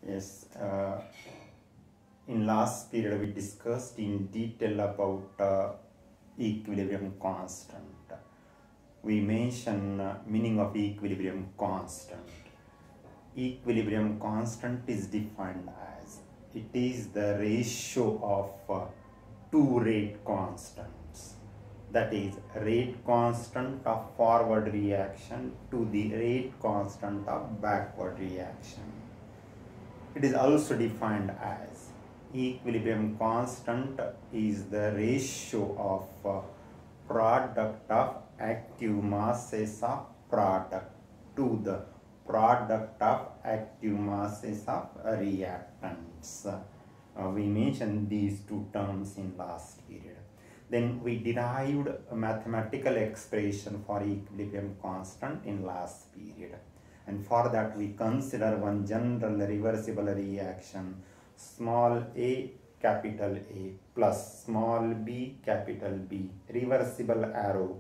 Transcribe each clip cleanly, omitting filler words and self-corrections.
Yes, in last period we discussed in detail about equilibrium constant. We mentioned meaning of equilibrium constant. Equilibrium constant is defined as it is the ratio of two rate constants. That is rate constant of forward reaction to the rate constant of backward reaction. It is also defined as equilibrium constant is the ratio of product of active masses of product to the product of active masses of reactants. We mentioned these two terms in last period. Then we derived a mathematical expression for equilibrium constant in last period. And for that we consider one general reversible reaction, small a capital A plus small b capital B, reversible arrow,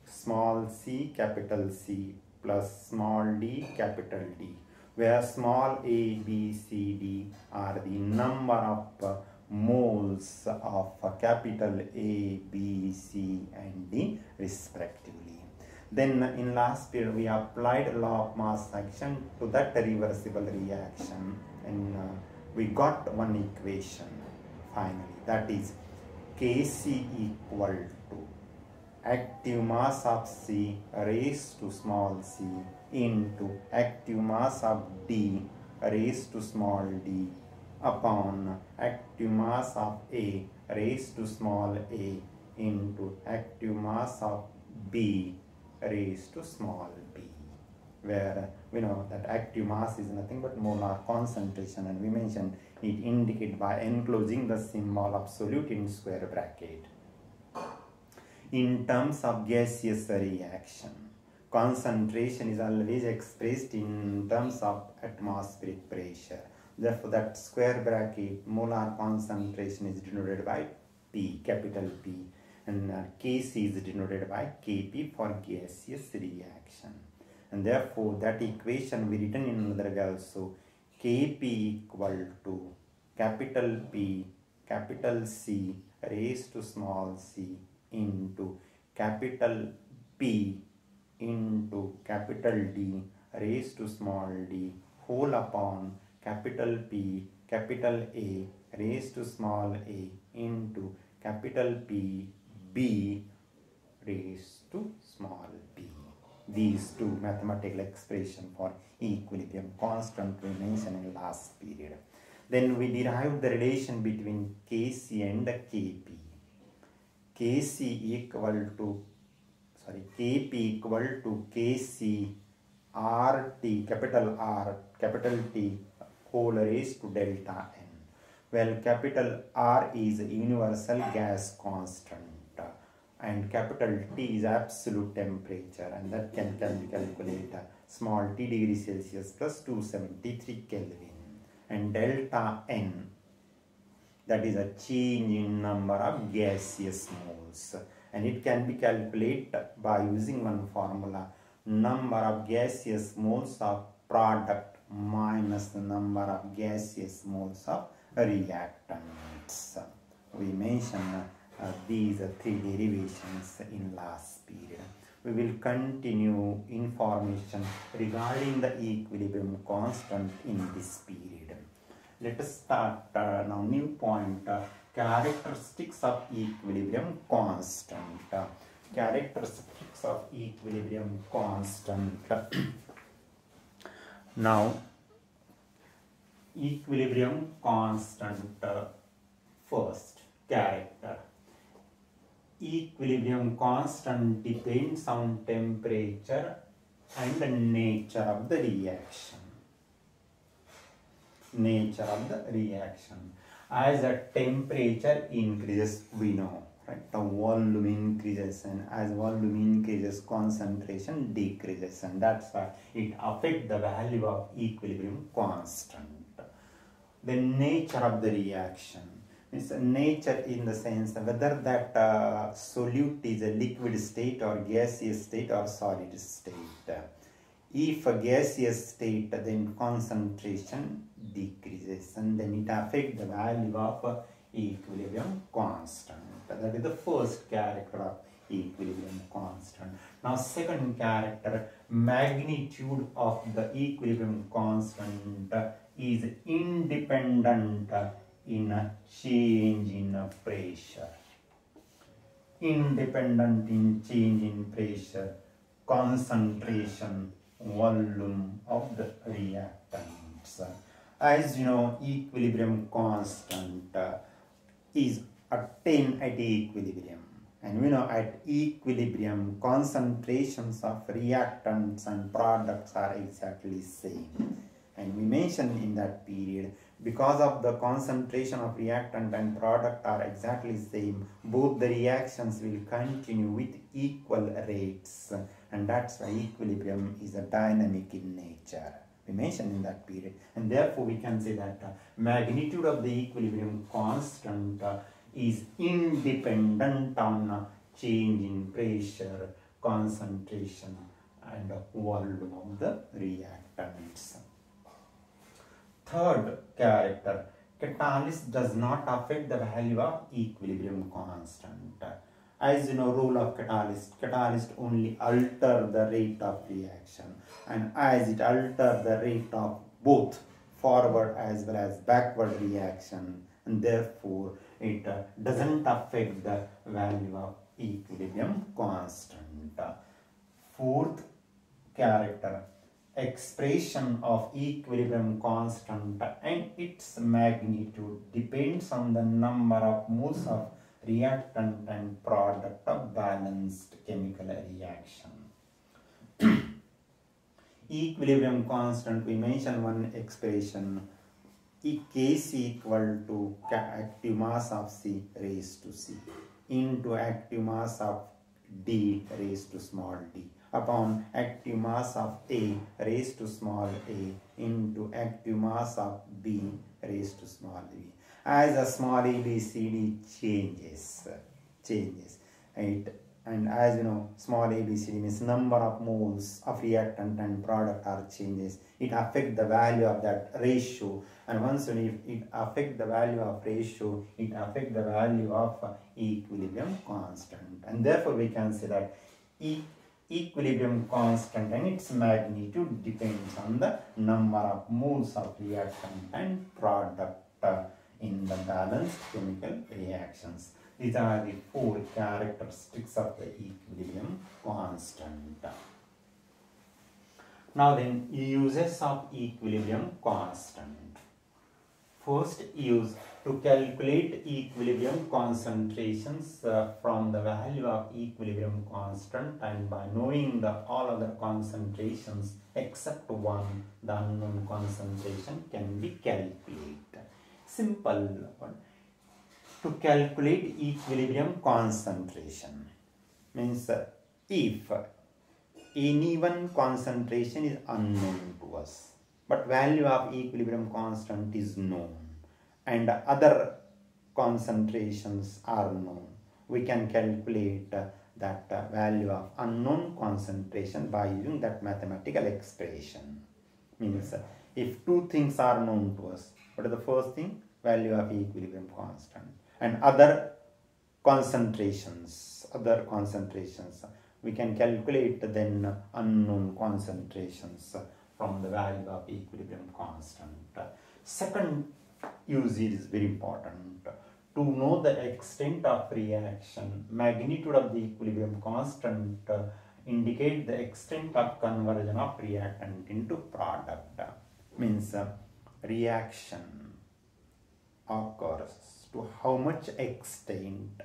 small c capital C plus small d capital D, where small a, b, c, d are the number of moles of capital A, B, C and D respectively. Then in last period we applied law of mass action to that reversible reaction and we got one equation finally, that is Kc equal to active mass of C raised to small c into active mass of D raised to small d upon active mass of A raised to small a into active mass of B raised to small b, where we know that active mass is nothing but molar concentration, and we mentioned it indicated by enclosing the symbol absolute in square bracket. In terms of gaseous reaction, concentration is always expressed in terms of atmospheric pressure. Therefore, that square bracket molar concentration is denoted by P, capital P, and Kc is denoted by Kp for gaseous reaction. And therefore, that equation we written in another way also, Kp equal to capital P, capital C raised to small c into capital P into capital D raised to small d whole upon capital P, capital A raised to small a into capital P, B raised to small b. These two mathematical expression for equilibrium constant we mentioned in last period. Then we derived the relation between Kc and Kp. Kc equal to Kp equal to Kc RT, capital R, capital T whole raised to delta n. Well, capital R is universal gas constant and capital T is absolute temperature, and that can be calculated small t degree Celsius plus 273 Kelvin, and delta n, that is a change in number of gaseous moles, and it can be calculated by using one formula, number of gaseous moles of product minus the number of gaseous moles of reactants. We mentioned these three derivations in last period. We will continue information regarding the equilibrium constant in this period. Let us start now new point, characteristics of equilibrium constant. Characteristics of equilibrium constant. Now equilibrium constant, first character. Equilibrium constant depends on temperature and the nature of the reaction. Nature of the reaction. As the temperature increases, we know, right, the volume increases, and as volume increases, concentration decreases, and that's why it affects the value of equilibrium constant. The nature of the reaction means nature in the sense whether that solute is a liquid state or gaseous state or solid state. If a gaseous state, then concentration decreases and then it affects the value of equilibrium constant. That is the first character of equilibrium constant. Now second character, magnitude of the equilibrium constant is independent in a change in pressure. Independent in change in pressure, concentration, volume of the reactants. As you know, equilibrium constant is attained at equilibrium, and we know at equilibrium concentrations of reactants and products are exactly same. And we mentioned in that period, because of the concentration of reactant and product are exactly same, both the reactions will continue with equal rates, and that's why equilibrium is a dynamic in nature. We mentioned in that period, and therefore we can say that magnitude of the equilibrium constant is independent on change in pressure, concentration and volume of the reactants. Third character, catalyst does not affect the value of equilibrium constant. As you know, role of catalyst only alter the rate of reaction, and as it alter the rate of both forward as well as backward reaction, and therefore it doesn't affect the value of equilibrium constant. Fourth character, expression of equilibrium constant and its magnitude depends on the number of moles of reactant and product of balanced chemical reaction. Equilibrium constant, we mentioned one expression, Kc equal to active mass of C raised to C into active mass of D raised to small d upon active mass of A raised to small a into active mass of B raised to small b. As a small a, b, c, d changes, and as you know, small a, b, c, d means number of moles of reactant and product are changes. It affects the value of that ratio, and once it affects the value of ratio, it affects the value of equilibrium constant, and therefore we can say that equilibrium constant and its magnitude depends on the number of moles of reactant and product in the balanced chemical reactions. These are the four characteristics of the equilibrium constant. Now then, uses of equilibrium constant. First use, to calculate equilibrium concentrations from the value of equilibrium constant, and by knowing the all other concentrations except one, the unknown concentration can be calculated. Simple one. To calculate equilibrium concentration means if any one concentration is unknown to us, but value of equilibrium constant is known and other concentrations are known, we can calculate that value of unknown concentration by using that mathematical expression. Means if two things are known to us, what is the first thing? Value of equilibrium constant, and other concentrations, we can calculate then unknown concentrations from the value of equilibrium constant. Second use is very important. To know the extent of reaction, magnitude of the equilibrium constant indicate the extent of conversion of reactant into product. Means reaction occurs to how much extent.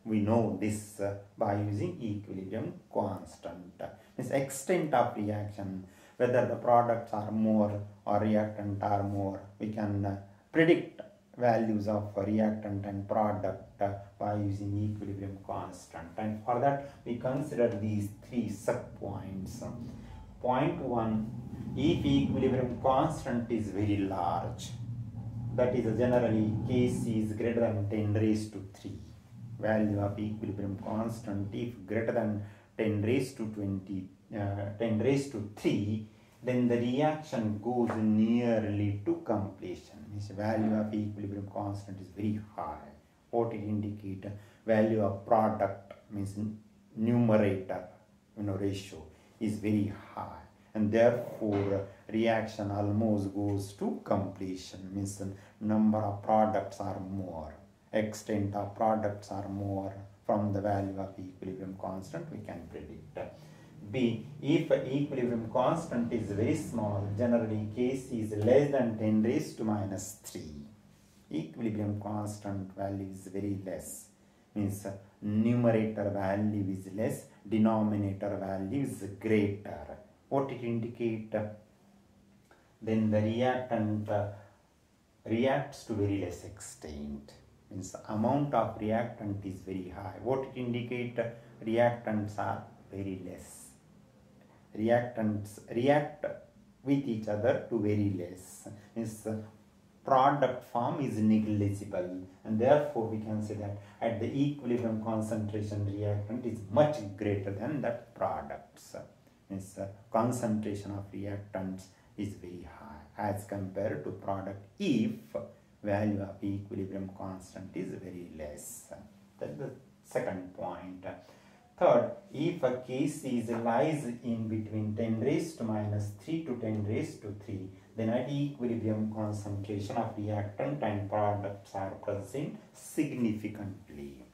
We know this by using equilibrium constant. Means extent of reaction, whether the products are more or reactant are more, we can predict values of reactant and product by using equilibrium constant, and for that we consider these three sub-points. Point 1, if equilibrium constant is very large, that is generally Kc is greater than 10 raised to 3, value of equilibrium constant if greater than 10 raised to 23, 10 raised to 3, then the reaction goes nearly to completion. Means value of equilibrium constant is very high. What it indicates? Value of product means numerator ratio is very high, and therefore reaction almost goes to completion. Means number of products are more, extent of products are more from the value of equilibrium constant we can predict. B, if equilibrium constant is very small, generally case is less than 10 raised to minus 3. Equilibrium constant value is very less. Means numerator value is less, denominator value is greater. What it indicate? Then the reactant reacts to very less extent. Means amount of reactant is very high. What it indicate? Reactants are very less. Reactants react with each other to very less. Means product form is negligible, and therefore we can say that at the equilibrium concentration reactant is much greater than that products. Means concentration of reactants is very high as compared to product if value of equilibrium constant is very less. That is the second point. Third, if a case lies in between 10 raised to minus 3 to 10 raised to 3, then at equilibrium concentration of reactant and products are present significantly.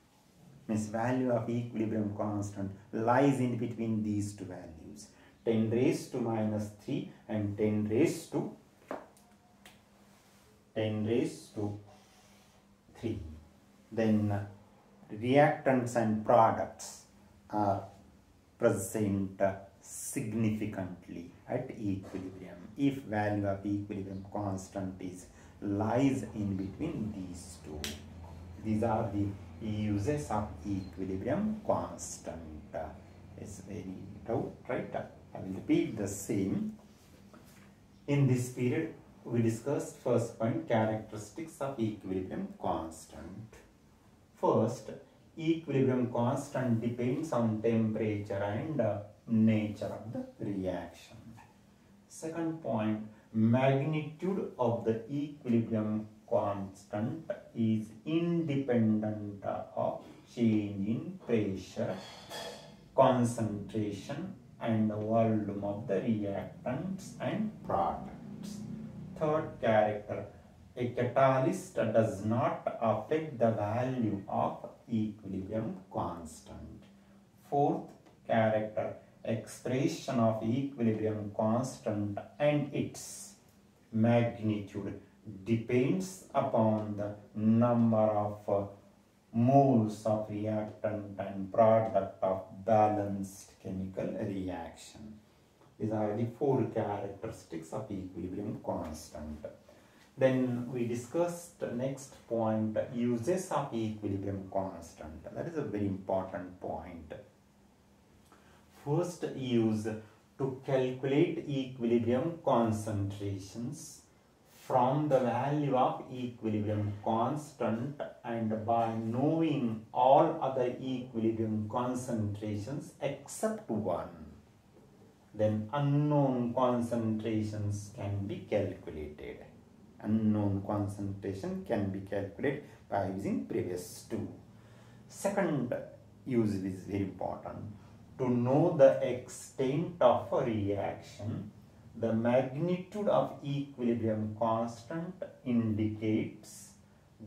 Means value of equilibrium constant lies in between these two values, 10 raised to minus 3 and 10 raised to 3. Then reactants and products are present significantly at equilibrium if value of equilibrium constant lies in between these two. These are the uses of equilibrium constant. It's very doubt, right? I will repeat the same. In this period, we discussed first point, characteristics of equilibrium constant. First, equilibrium constant depends on temperature and nature of the reaction. Second point, magnitude of the equilibrium constant is independent of change in pressure, concentration and volume of the reactants and products. Third character, a catalyst does not affect the value of equilibrium constant. Fourth character, expression of equilibrium constant and its magnitude depends upon the number of moles of reactant and product of balanced chemical reaction. These are the four characteristics of equilibrium constant. Then we discussed the next point, uses of equilibrium constant. That is a very important point. First use, to calculate equilibrium concentrations from the value of equilibrium constant and by knowing all other equilibrium concentrations except one, then unknown concentrations can be calculated. Unknown concentration can be calculated by using previous two. Second use is very important. To know the extent of a reaction, the magnitude of equilibrium constant indicates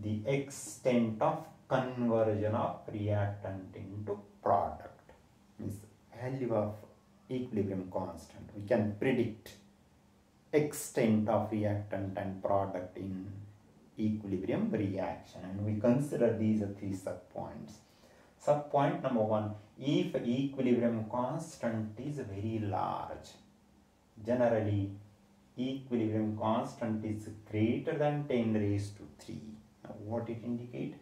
the extent of conversion of reactant into product. Means value of equilibrium constant, we can predict extent of reactant and product in equilibrium reaction, and we consider these three subpoints. Subpoint number one, if equilibrium constant is very large, generally equilibrium constant is greater than 10 raised to 3. Now what it indicates?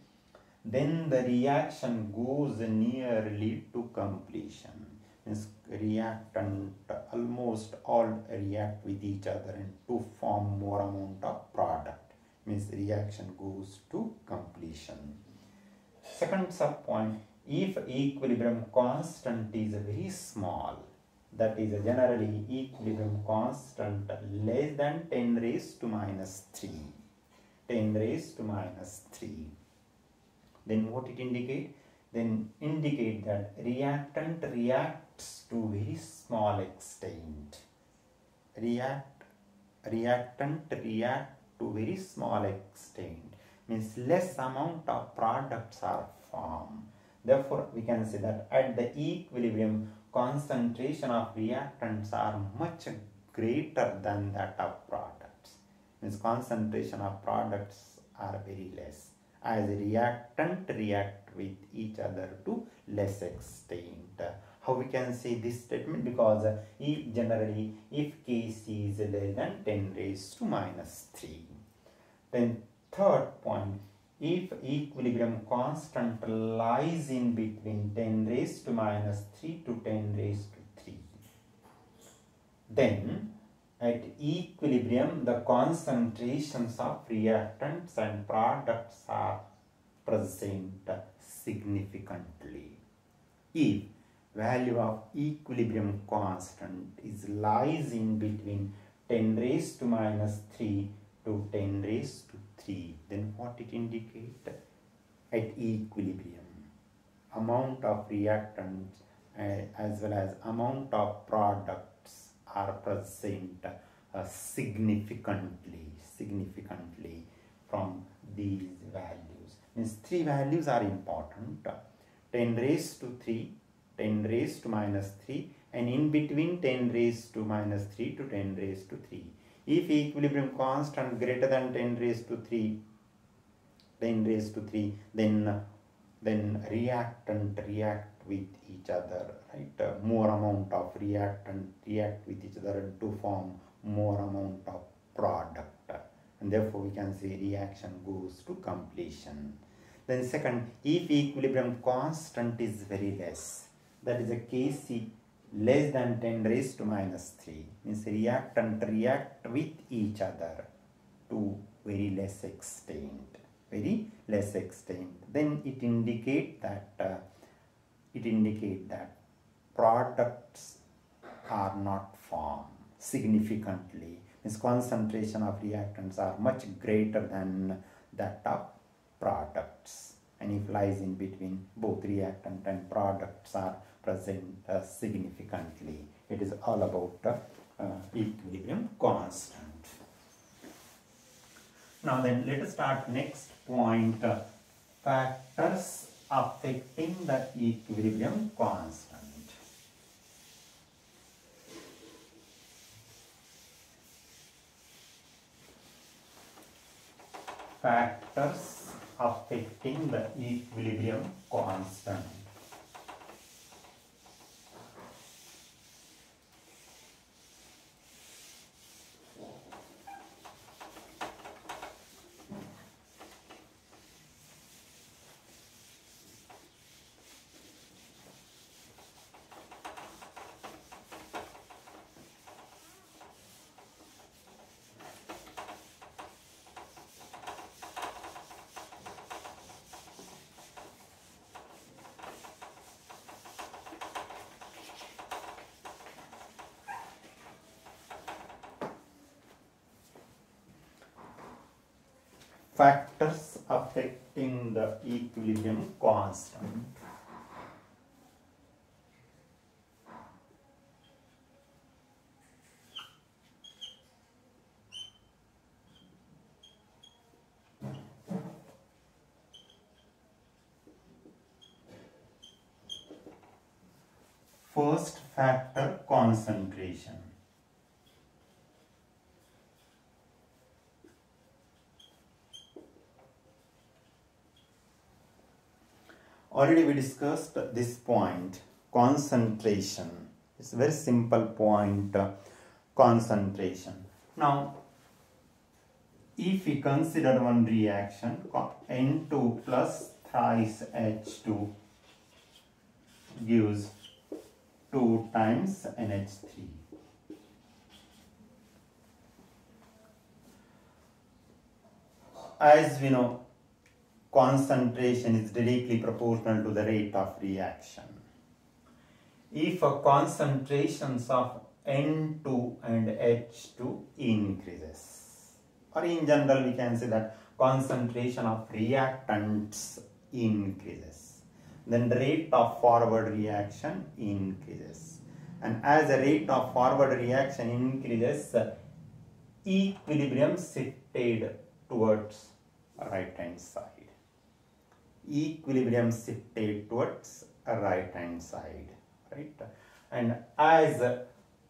Then the reaction goes nearly to completion. Means reactant almost all react with each other and to form more amount of product. Means reaction goes to completion. Second subpoint, if equilibrium constant is very small, that is generally equilibrium constant less than 10 raised to minus 3. 10 raised to minus 3. Then what it indicate? Then indicate that reactant reacts to very small extent. Reactant react to very small extent, means less amount of products are formed. Therefore, we can say that at the equilibrium, concentration of reactants are much greater than that of products. Means concentration of products are very less, as reactant react with each other to less extent. How we can say this statement? Because generally if Kc is less than 10 raised to minus 3. Then third point, if equilibrium constant lies in between 10 raised to minus 3 to 10 raised to 3, then at equilibrium the concentrations of reactants and products are present significantly. If value of equilibrium constant is lies in between 10 raised to minus 3 to 10 raised to 3, then what it indicate? At equilibrium, amount of reactants as well as amount of products are present significantly from these values. Means three values are important: 10 raised to 3, 10 raised to minus 3, and in between 10 raised to minus 3 to 10 raised to 3. If equilibrium constant greater than 10 raised to 3, then reactant react with each other, right? More amount of reactant react with each other to form more amount of product, and therefore we can say reaction goes to completion. Then second, if equilibrium constant is very less, that is a Kc less than 10 raised to minus 3, means reactant react with each other to very less extent, then it indicate that products are not formed significantly, means concentration of reactants are much greater than that of products, and if lies in between, both reactant and products are present significantly. It is all about equilibrium constant. Now then, let us start next point, factors affecting the equilibrium constant. Factors affecting the equilibrium constant. Factors affecting the equilibrium constant. First factor, concentration. Already we discussed this point, concentration. It's a very simple point, concentration. Now, if we consider one reaction, N2 plus thrice H2 gives 2 times NH3. As we know, concentration is directly proportional to the rate of reaction. if concentrations of N2 and H2 increases, or in general we can say that concentration of reactants increases, then the rate of forward reaction increases, and as the rate of forward reaction increases, equilibrium shifted towards right hand side. Equilibrium shifted towards right hand side, right? And as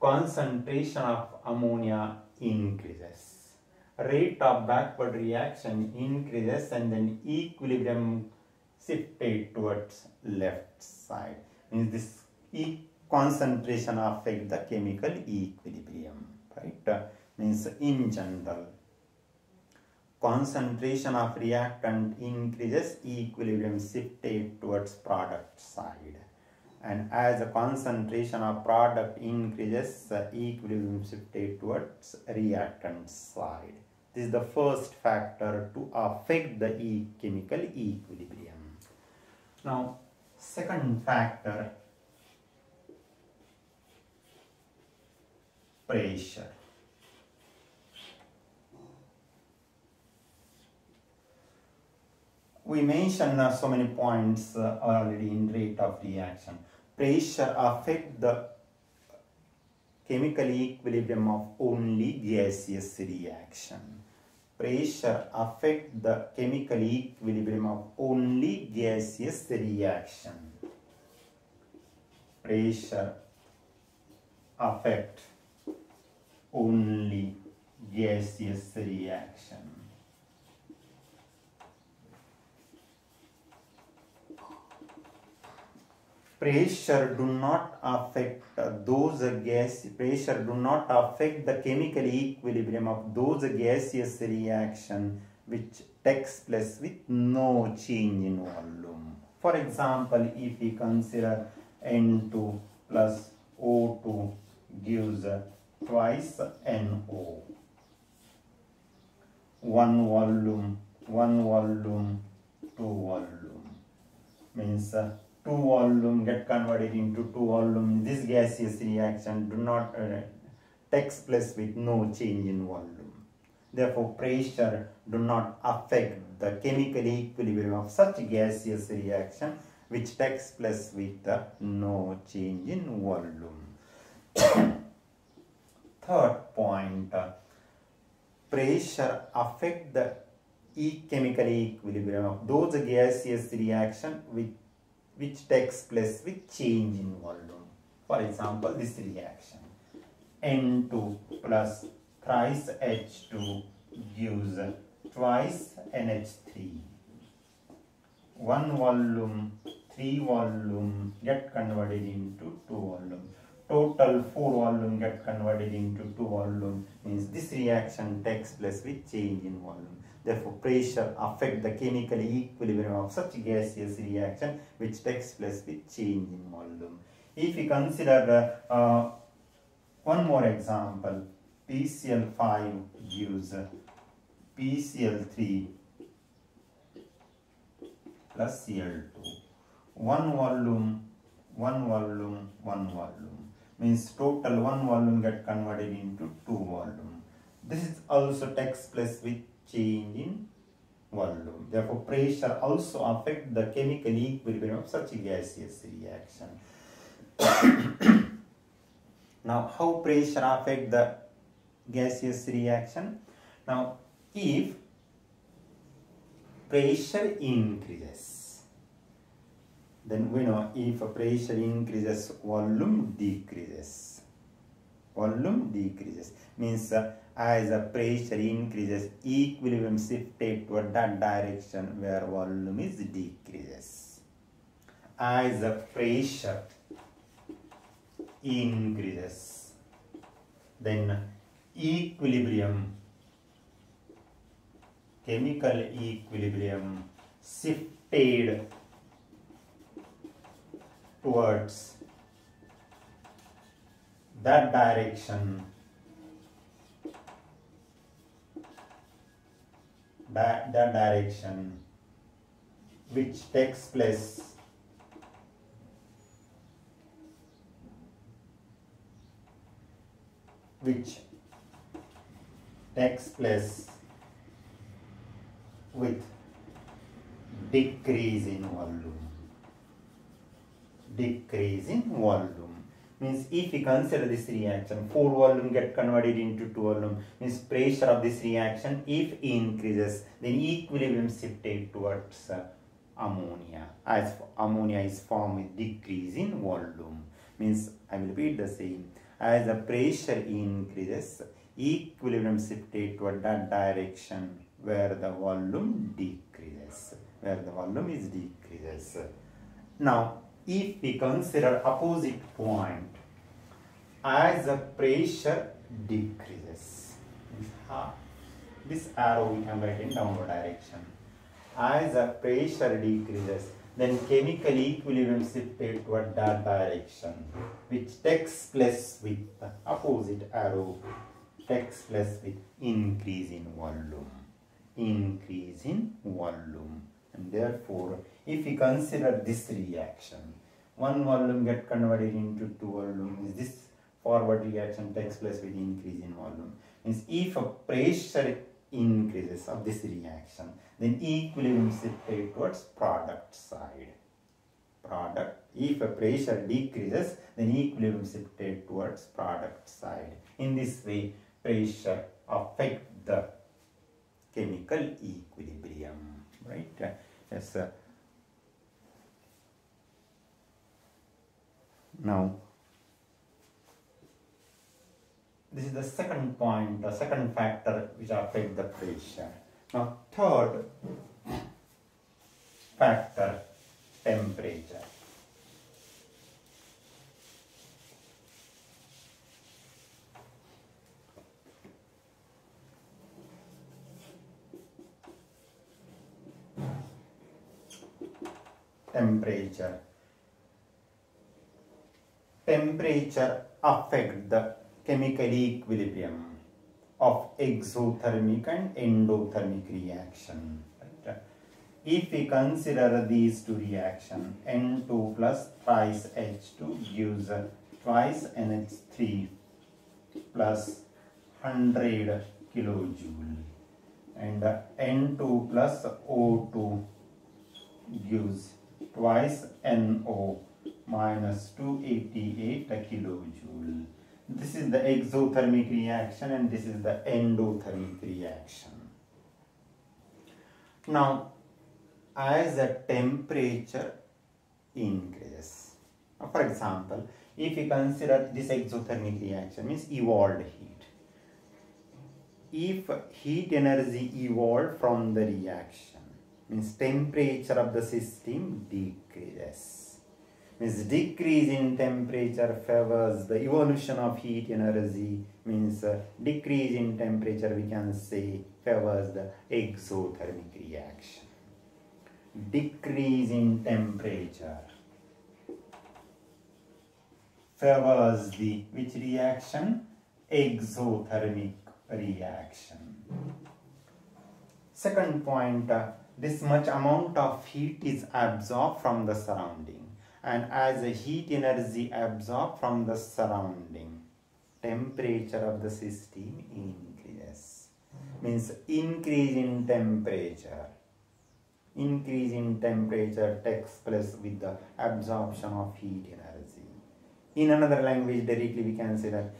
concentration of ammonia increases, rate of backward reaction increases, and then equilibrium shifted towards left side. Means this concentration affect the chemical equilibrium, right? Means in general, concentration of reactant increases, equilibrium shifted towards product side, and as the concentration of product increases, equilibrium shifted towards reactant side. This is the first factor to affect the chemical equilibrium. Now, second factor, pressure. We mentioned so many points already in rate of reaction. Pressure affect the chemical equilibrium of only gaseous reaction. Pressure affect the chemical equilibrium of only gaseous reaction. Pressure affect only gaseous reaction. Pressure do not affect pressure do not affect the chemical equilibrium of those gaseous reaction which takes place with no change in volume. For example, if we consider N2 plus O2 gives twice NO. One volume, two volume. Means two volume get converted into two volume. This gaseous reaction do not takes place with no change in volume. Therefore, pressure do not affect the chemical equilibrium of such gaseous reaction which takes place with no change in volume. Third point, pressure affect the chemical equilibrium of those gaseous reaction which takes place with change in volume. For example, this reaction, N2 plus thrice H2 gives twice NH3. One volume, three volume get converted into two volume. Total four volume get converted into two volume. Means this reaction takes place with change in volume. Therefore, pressure affect the chemical equilibrium of such gaseous reaction which takes place with change in volume. If we consider one more example, PCl5 gives PCl3 plus Cl2. One volume, means total one volume get converted into two volume. This is also takes place with change in volume. Therefore, pressure also affect the chemical equilibrium of such a gaseous reaction. Now, how pressure affect the gaseous reaction? Now, if pressure increases, then we know if pressure increases, volume decreases. Volume decreases means as the pressure increases, equilibrium shifted toward that direction where volume is decreases. As the pressure increases, then equilibrium, chemical equilibrium shifted towards that direction, that direction which takes place which takes place with decrease in volume. Decrease in volume means if we consider this reaction, 4 volume get converted into 2 volume, means pressure of this reaction if increases, then equilibrium shifted towards ammonia, as ammonia is formed with decrease in volume. Means I will repeat the same, as the pressure increases, equilibrium shifted toward that direction where the volume decreases, where the volume is decreases. Now if we consider opposite point, as the pressure decreases, this arrow we can write in downward direction. As the pressure decreases, then chemical equilibrium shifted toward that direction, which takes place with the opposite arrow, takes place with increase in volume. Increase in volume. And therefore, if we consider this reaction, 1 volume get converted into 2 volume, this forward reaction takes place with increase in volume. Means if a pressure increases of this reaction, then equilibrium shifted towards product side. Product. If a pressure decreases, then equilibrium shifted towards product side. In this way, pressure affects the chemical equilibrium. Right? Yes. Now, this is the second point, the second factor which affects the pressure. Now, third factor, temperature. Temperature. Temperature affects the chemical equilibrium of exothermic and endothermic reaction. Right? If we consider these two reactions, N2 plus twice H2 gives twice NH3 plus 100 kilojoule, and N2 plus O2 gives twice NO minus 288 kilojoule. This is the exothermic reaction and this is the endothermic reaction. Now, as the temperature increases, for example, if we consider this exothermic reaction, means evolved heat. If heat energy evolved from the reaction, means temperature of the system decreases. Means decrease in temperature favors the evolution of heat energy, means decrease in temperature we can say favors the exothermic reaction. Decrease in temperature favors the which reaction? Exothermic reaction. Second point, this much amount of heat is absorbed from the surrounding. And as the heat energy absorbed from the surrounding, temperature of the system increases. Means increase in temperature. Increase in temperature takes place with the absorption of heat energy. In another language, directly we can say that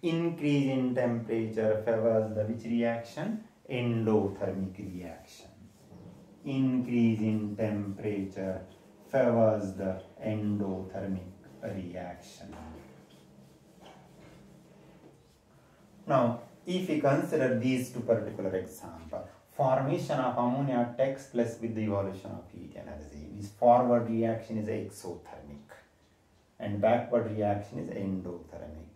increase in temperature favors the which reaction? Endothermic reaction. Increase in temperature favors the endothermic reaction. Now, if we consider these two particular examples, formation of ammonia takes place with the evolution of heat energy. This forward reaction is exothermic and backward reaction is endothermic.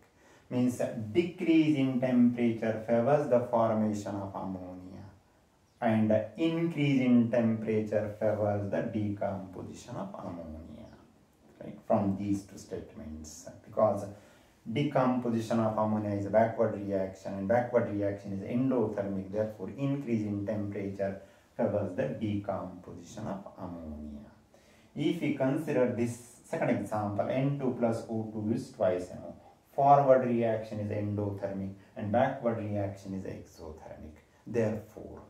Means decrease in temperature favors the formation of ammonia, and increase in temperature favors the decomposition of ammonia. Right? From these two statements, because decomposition of ammonia is a backward reaction and backward reaction is endothermic, therefore increase in temperature favors the decomposition of ammonia. If we consider this second example, N2 plus O2 is twice NO. Forward reaction is endothermic and backward reaction is exothermic. Therefore,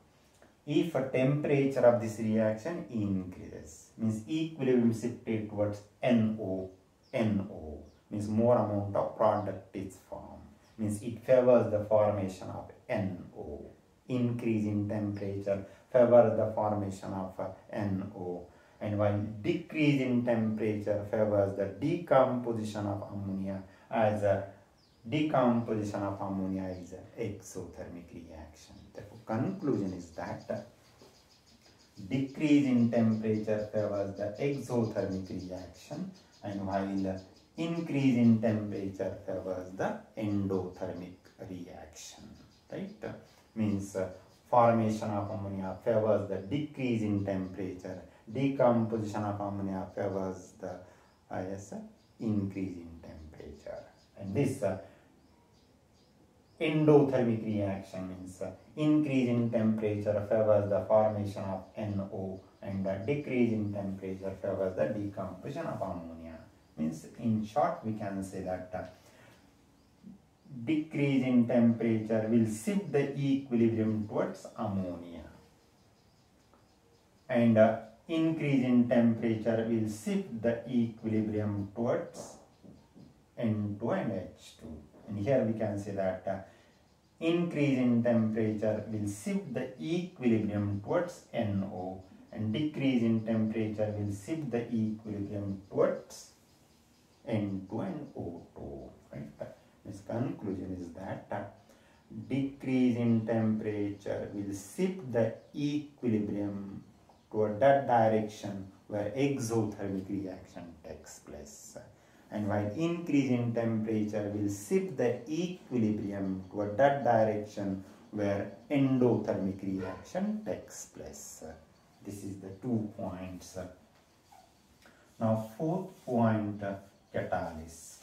if a temperature of this reaction increases, means equilibrium shifted towards NO, means more amount of product is formed, means it favors the formation of NO. Increase in temperature favors the formation of NO, and while decrease in temperature favors the decomposition of ammonia, as a decomposition of ammonia is an exothermic reaction. The conclusion is that decrease in temperature favors the exothermic reaction, and while increase in temperature favors the endothermic reaction. Right? Means formation of ammonia favors the decrease in temperature, decomposition of ammonia favors the increase in temperature. And this endothermic reaction means increase in temperature favors the formation of NO, and decrease in temperature favors the decomposition of ammonia. Means in short we can say that decrease in temperature will shift the equilibrium towards ammonia, and increase in temperature will shift the equilibrium towards N2 and H2. And here we can say that increase in temperature will shift the equilibrium towards NO, and decrease in temperature will shift the equilibrium towards N2 and O2. Right? This conclusion is that decrease in temperature will shift the equilibrium toward that direction where exothermic reaction takes place, and while increase in temperature will shift the equilibrium toward that direction where endothermic reaction takes place. This is the 2 points. Now fourth point, catalyst.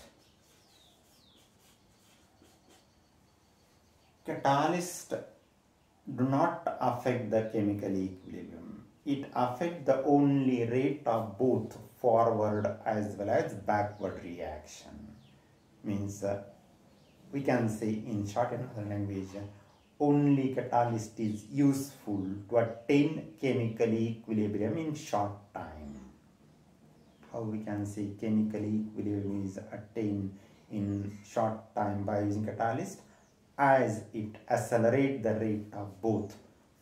Catalysts do not affect the chemical equilibrium. It affects the only rate of both forward as well as backward reaction. Means we can say in short in other language, only catalyst is useful to attain chemical equilibrium in short time. How we can say chemical equilibrium is attained in short time by using catalyst? As it accelerates the rate of both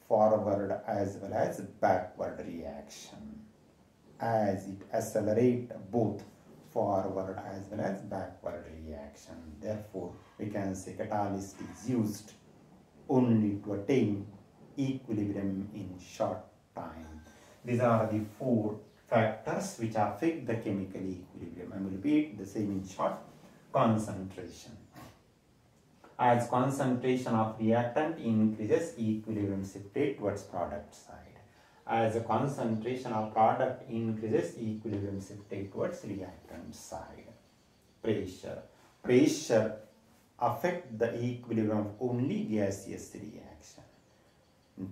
forward as well as backward reaction. As it accelerates both forward as well as backward reaction. Therefore, we can say catalyst is used only to attain equilibrium in short time. These are the 4 factors which affect the chemical equilibrium. I will repeat the same in short. Concentration. As concentration of reactant increases, equilibrium shifted towards product side. As the concentration of product increases, equilibrium shifted towards reactant side. Pressure. Pressure affects the equilibrium of only gaseous reaction.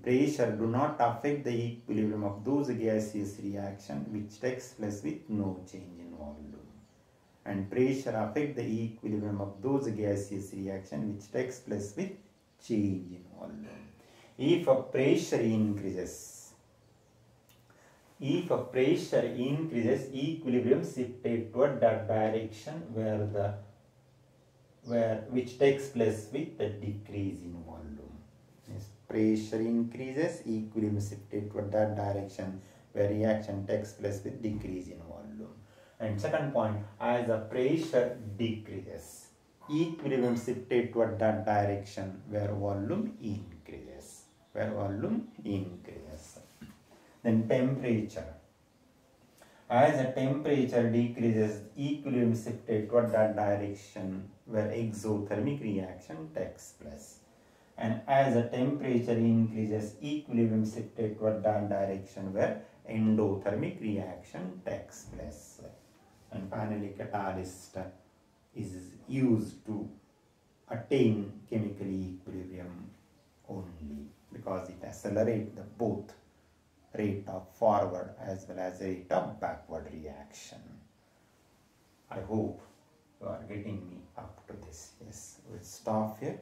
Pressure do not affect the equilibrium of those gaseous reaction which takes place with no change in volume. And pressure affect the equilibrium of those gaseous reaction which takes place with change in volume. If a pressure increases, equilibrium shifted toward that direction which takes place with the decrease in volume. Yes, pressure increases, equilibrium shifted toward that direction where reaction takes place with decrease in volume. And second point, as the pressure decreases, equilibrium shifted toward that direction where volume increases. Then temperature. As the temperature decreases, equilibrium shifted toward that direction where exothermic reaction takes place. And as the temperature increases, equilibrium shifted toward that direction where endothermic reaction takes place. And finally, catalyst is used to attain chemical equilibrium only because it accelerates the both rate of forward as well as rate of backward reaction. I hope you are getting me up to this. Yes, we'll stop here.